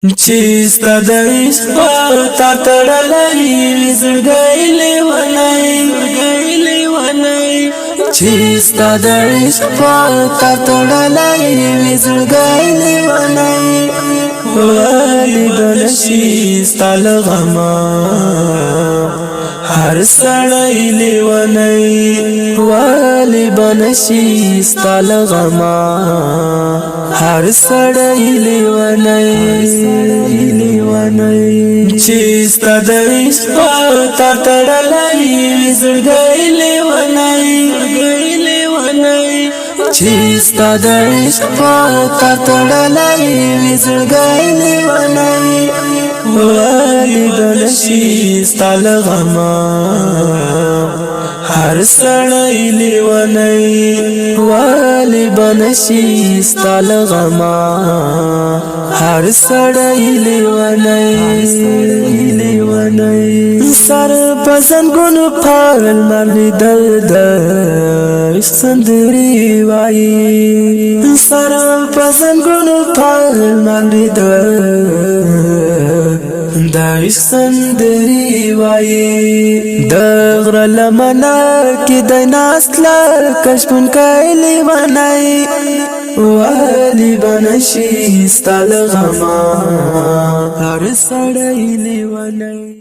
چیستا د عشق تا تړلای زړګی لیونی چیستا د عشق تا تړلای زړګی لیونی والی بنشي ستل غما هر سړی لیونی والی بنشي ستل غما هر سړی لیونی چیستا د عشق تا تړلای زړګی لیونی چیستا د عشق تا تړلای زړګی لیونی والی بنشي ستل غما هر سړی لیونی والی بنشي ستل غما هر سړی لیونی سر پسنګونو پال مالی درد سندري وای سر پسنګونو پال مالی درد سندري وای دغر لمنا کې د ناسلا کشفن کایلی ونای والی بنشي ستل غما هر سړی لیونی